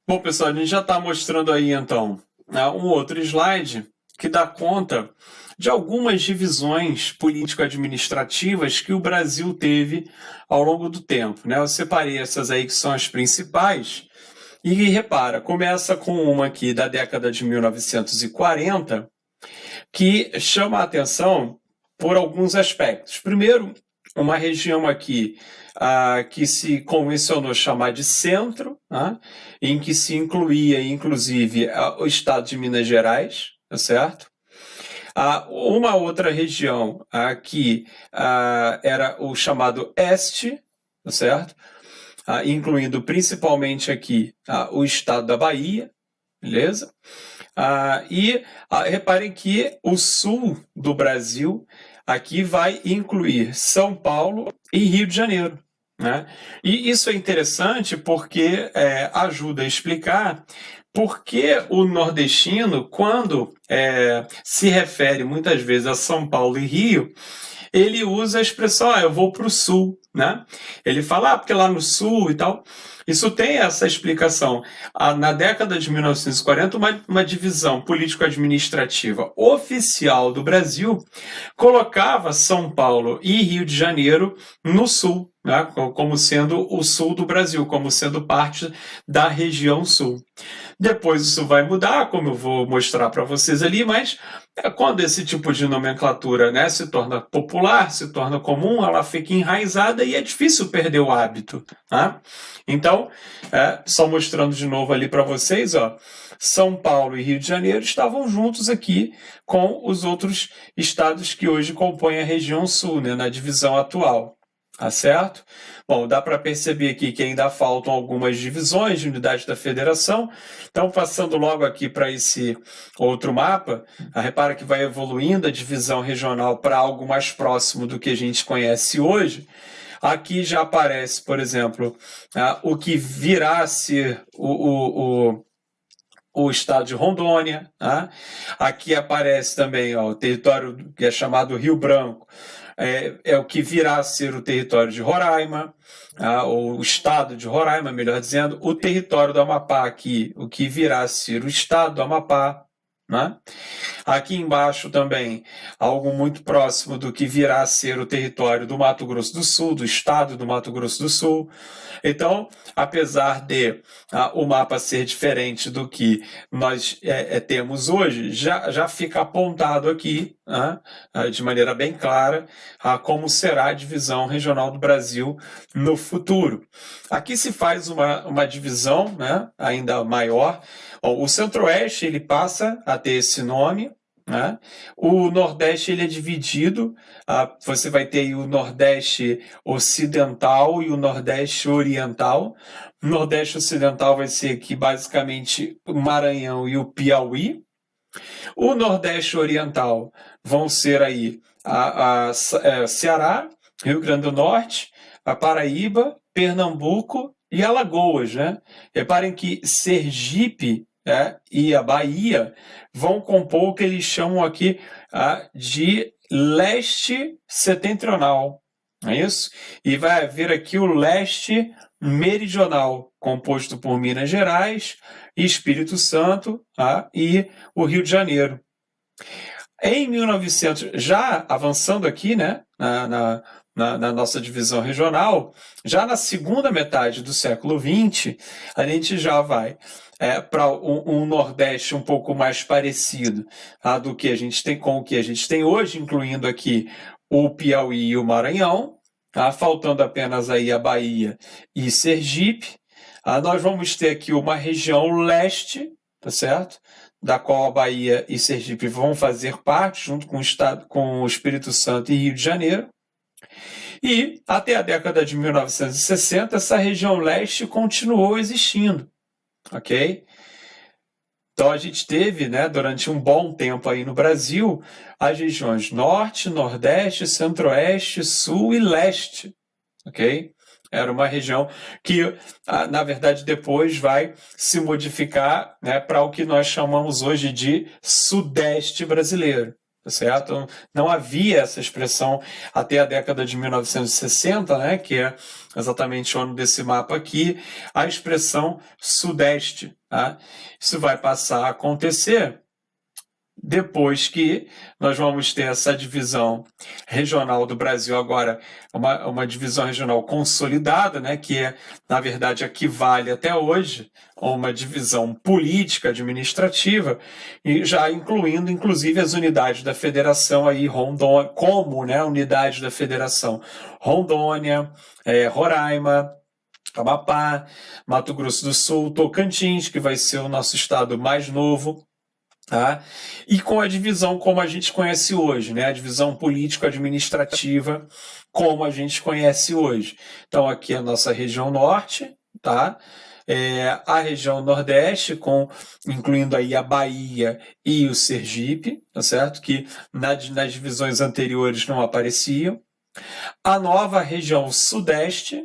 Bom, pessoal, a gente já está mostrando aí, então, um outro slide que dá conta de algumas divisões político-administrativas que o Brasil teve ao longo do tempo, né? Eu separei essas aí que são as principais e repara, começa com uma aqui da década de 1940 que chama a atenção por alguns aspectos. Primeiro, uma região aqui que se convencionou chamar de centro, em que se incluía, inclusive, o estado de Minas Gerais, tá certo? Uma outra região que era o chamado Este, tá certo? Incluindo principalmente aqui o estado da Bahia, beleza? Reparem que o sul do Brasil aqui vai incluir São Paulo e Rio de Janeiro, né? E isso é interessante porque ajuda a explicar por que o nordestino, quando se refere muitas vezes a São Paulo e Rio, ele usa a expressão, eu vou para o sul, né? Ele fala, porque lá no sul e tal. Isso tem essa explicação. Na década de 1940, uma divisão político-administrativa oficial do Brasil colocava São Paulo e Rio de Janeiro no sul, né? Como sendo o sul do Brasil, como sendo parte da região sul. Depois isso vai mudar, como eu vou mostrar para vocês ali, mas quando esse tipo de nomenclatura, né, se torna popular, se torna comum, ela fica enraizada e é difícil perder o hábito. Tá? Então, só mostrando de novo ali para vocês, ó, São Paulo e Rio de Janeiro estavam juntos aqui com os outros estados que hoje compõem a região sul, né, na divisão atual. Tá certo? Bom, dá para perceber aqui que ainda faltam algumas divisões de unidade da federação. Então, passando logo aqui para esse outro mapa, repara que vai evoluindo a divisão regional para algo mais próximo do que a gente conhece hoje. Aqui já aparece, por exemplo, o que virá a ser o estado de Rondônia. Aqui aparece também o território que é chamado Rio Branco, é o que virá a ser o território de Roraima, ou o estado de Roraima, melhor dizendo, o território do Amapá aqui, o que virá a ser o estado do Amapá. Né? Aqui embaixo também, algo muito próximo do que virá a ser o território do Mato Grosso do Sul, do estado do Mato Grosso do Sul. Então, apesar de o mapa ser diferente do que nós temos hoje, já fica apontado aqui, de maneira bem clara, como será a divisão regional do Brasil no futuro. Aqui se faz uma divisão, né, ainda maior. O Centro-Oeste ele passa a ter esse nome, né? O Nordeste ele é dividido, você vai ter aí o Nordeste Ocidental e o Nordeste Oriental. O Nordeste Ocidental vai ser aqui basicamente o Maranhão e o Piauí. O Nordeste Oriental vão ser aí Ceará, Rio Grande do Norte, a Paraíba, Pernambuco e Alagoas, né? Reparem que Sergipe e a Bahia vão compor o que eles chamam aqui de leste setentrional, não é isso? E vai haver aqui o leste meridional, composto por Minas Gerais, Espírito Santo e o Rio de Janeiro. Em 1900, já avançando aqui, né, na nossa divisão regional, já na segunda metade do século XX, a gente já vai para um Nordeste um pouco mais parecido do que a gente tem com o que a gente tem hoje, incluindo aqui o Piauí e o Maranhão, faltando apenas aí a Bahia e Sergipe. Nós vamos ter aqui uma região leste, tá certo? Da qual a Bahia e Sergipe vão fazer parte, junto com o Estado, com o Espírito Santo e Rio de Janeiro. E até a década de 1960, essa região leste continuou existindo, ok? Então a gente teve, né, durante um bom tempo aí no Brasil, as regiões Norte, Nordeste, Centro-Oeste, Sul e Leste, ok? Era uma região que, na verdade, depois vai se modificar, né, para o que nós chamamos hoje de Sudeste brasileiro, tá certo? Não havia essa expressão até a década de 1960, né, que é exatamente o ano desse mapa aqui, a expressão Sudeste. Tá? Isso vai passar a acontecer depois que nós vamos ter essa divisão regional do Brasil agora, uma divisão regional consolidada, né, que é, na verdade, equivale até hoje a uma divisão política administrativa, e já incluindo, inclusive, as unidades da federação aí, Rondônia, como, né, unidade da federação, Rondônia, Roraima, Amapá, Mato Grosso do Sul, Tocantins, que vai ser o nosso estado mais novo, tá? E com a divisão como a gente conhece hoje, né? A divisão político-administrativa como a gente conhece hoje. Então, aqui é a nossa região norte, tá? A região nordeste, incluindo aí a Bahia e o Sergipe, tá certo? Que nas divisões anteriores não apareciam. A nova região sudeste,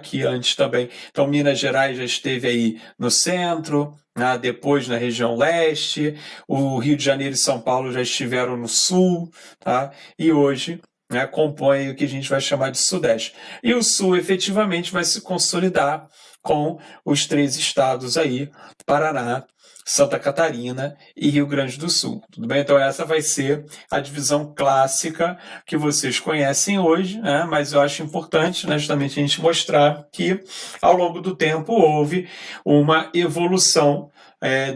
que antes também, então Minas Gerais já esteve aí no centro, depois na região leste, o Rio de Janeiro e São Paulo já estiveram no sul, tá? E hoje compõe o que a gente vai chamar de sudeste. E o sul efetivamente vai se consolidar com os 3 estados aí, Paraná, Santa Catarina e Rio Grande do Sul. Tudo bem? Então essa vai ser a divisão clássica que vocês conhecem hoje, né? Mas eu acho importante, né, justamente a gente mostrar que ao longo do tempo houve uma evolução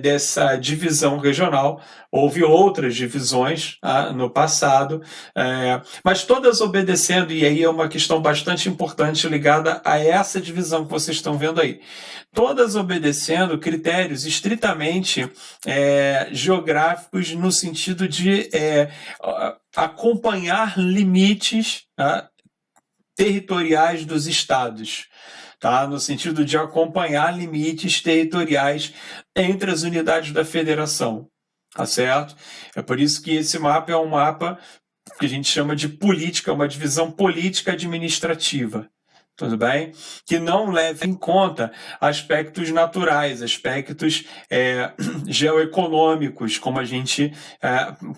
dessa divisão regional. Houve outras divisões no passado, mas todas obedecendo, e aí é uma questão bastante importante ligada a essa divisão que vocês estão vendo aí. Todas obedecendo critérios estritamente geográficos no sentido de acompanhar limites territoriais dos estados. Tá? No sentido de acompanhar limites territoriais entre as unidades da federação. Tá certo? É por isso que esse mapa é um mapa que a gente chama de política, uma divisão política administrativa. Tudo bem? Que não leva em conta aspectos naturais, aspectos geoeconômicos, como a gente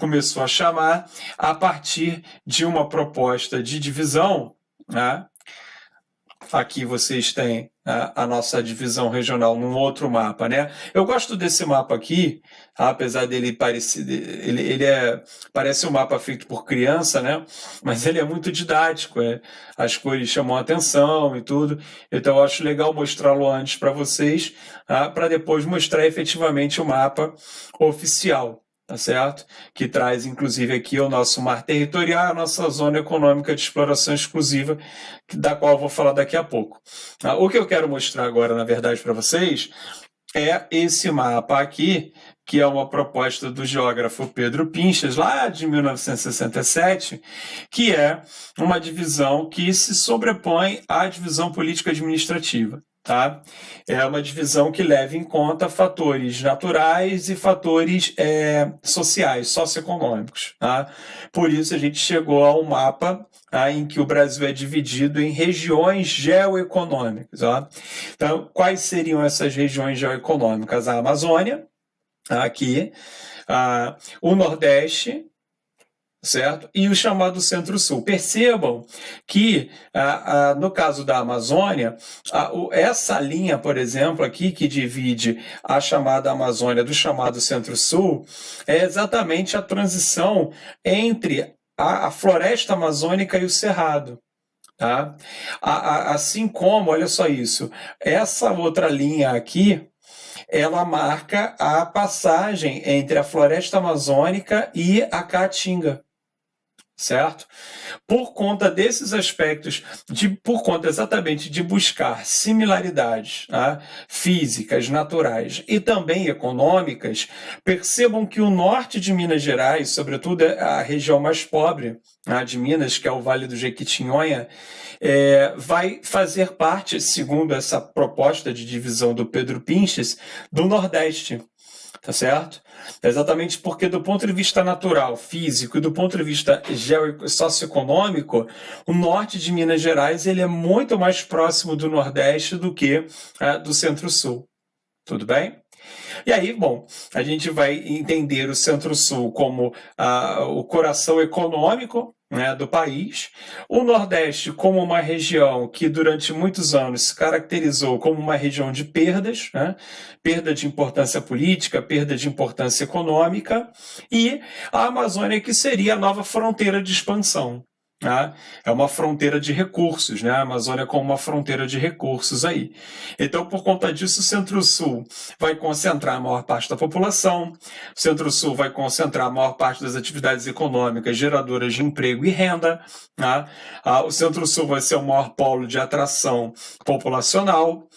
começou a chamar, a partir de uma proposta de divisão. Né? Aqui vocês têm a nossa divisão regional num outro mapa, né? Eu gosto desse mapa aqui, apesar dele parecer, parece um mapa feito por criança, né? Mas ele é muito didático, as cores chamam a atenção e tudo. Então eu acho legal mostrá-lo antes para vocês, para depois mostrar efetivamente o mapa oficial. Tá certo? Que traz, inclusive, aqui o nosso mar territorial, a nossa zona econômica de exploração exclusiva, da qual eu vou falar daqui a pouco. O que eu quero mostrar agora, na verdade, para vocês, é esse mapa aqui, que é uma proposta do geógrafo Pedro Pinchas, lá de 1967, que é uma divisão que se sobrepõe à divisão político-administrativa. Tá? É uma divisão que leva em conta fatores naturais e fatores sociais, socioeconômicos. Tá? Por isso a gente chegou a um mapa em que o Brasil é dividido em regiões geoeconômicas. Tá? Então, quais seriam essas regiões geoeconômicas? A Amazônia, aqui, o Nordeste, certo? E o chamado Centro-Sul. Percebam que, no caso da Amazônia, essa linha, por exemplo, aqui, que divide a chamada Amazônia do chamado Centro-Sul, é exatamente a transição entre a floresta amazônica e o cerrado. Tá? Assim como, olha só isso, essa outra linha aqui, ela marca a passagem entre a floresta amazônica e a caatinga. Certo? Por conta desses aspectos, por conta exatamente de buscar similaridades físicas, naturais e também econômicas, percebam que o norte de Minas Gerais, sobretudo a região mais pobre de Minas, que é o Vale do Jequitinhonha, vai fazer parte, segundo essa proposta de divisão do Pedro Pinchas, do Nordeste. Tá certo? Exatamente porque, do ponto de vista natural, físico e do ponto de vista socioeconômico, o norte de Minas Gerais ele é muito mais próximo do Nordeste do que do Centro-Sul. Tudo bem? E aí, bom, a gente vai entender o Centro-Sul como o coração econômico, né, do país, o Nordeste como uma região que durante muitos anos se caracterizou como uma região de perdas, né, perda de importância política, perda de importância econômica, e a Amazônia que seria a nova fronteira de expansão. Né? É uma fronteira de recursos, né? A Amazônia como uma fronteira de recursos aí. Então, por conta disso, o Centro-Sul vai concentrar a maior parte da população, o Centro-Sul vai concentrar a maior parte das atividades econômicas geradoras de emprego e renda, né? O Centro-Sul vai ser o maior polo de atração populacional,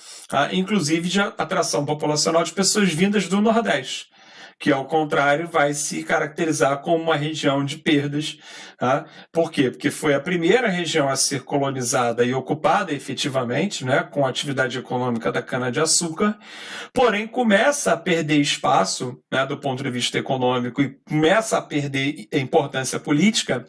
inclusive de atração populacional de pessoas vindas do Nordeste, que, ao contrário, vai se caracterizar como uma região de perdas. Tá? Por quê? Porque foi a primeira região a ser colonizada e ocupada efetivamente, né, com a atividade econômica da cana-de-açúcar, porém começa a perder espaço, né, do ponto de vista econômico e começa a perder importância política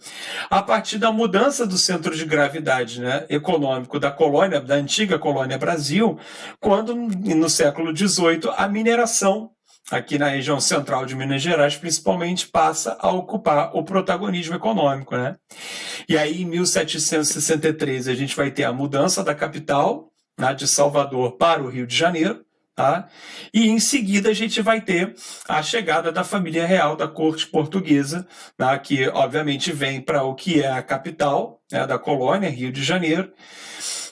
a partir da mudança do centro de gravidade, né, econômico da colônia, da antiga colônia Brasil, quando, no século XVIII, a mineração aqui na região central de Minas Gerais, principalmente, passa a ocupar o protagonismo econômico, né? E aí, em 1763, a gente vai ter a mudança da capital, né, de Salvador para o Rio de Janeiro, tá? E em seguida a gente vai ter a chegada da família real da corte portuguesa, né, que obviamente vem para o que é a capital, né, da colônia, Rio de Janeiro.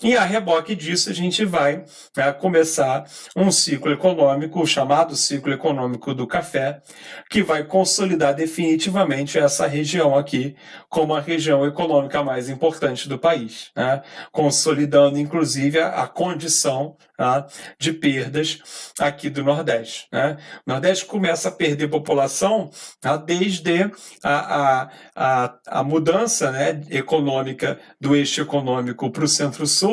E a reboque disso a gente vai, né, começar um ciclo econômico, chamado ciclo econômico do café, que vai consolidar definitivamente essa região aqui como a região econômica mais importante do país, né? Consolidando inclusive a condição, tá, de perdas aqui do Nordeste, né? O Nordeste começa a perder população, tá, desde a mudança, né, econômica do eixo econômico para o Centro-Sul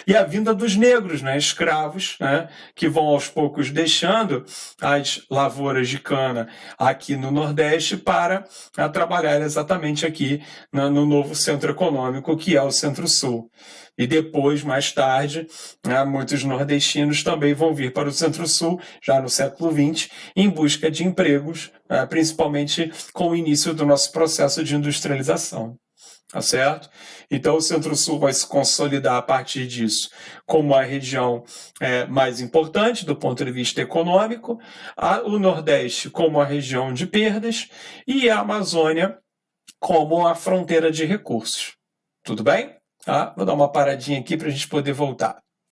e a vinda dos negros, né, escravos, né, que vão aos poucos deixando as lavouras de cana aqui no Nordeste para trabalhar exatamente aqui no novo centro econômico que é o Centro-Sul. E depois, mais tarde, né, muitos nordestinos também vão vir para o Centro-Sul, já no século XX, em busca de empregos, principalmente com o início do nosso processo de industrialização. Tá certo? Então, o Centro-Sul vai se consolidar a partir disso como a região mais importante do ponto de vista econômico, o Nordeste como a região de perdas e a Amazônia como a fronteira de recursos. Tudo bem? Tá? Vou dar uma paradinha aqui para a gente poder voltar.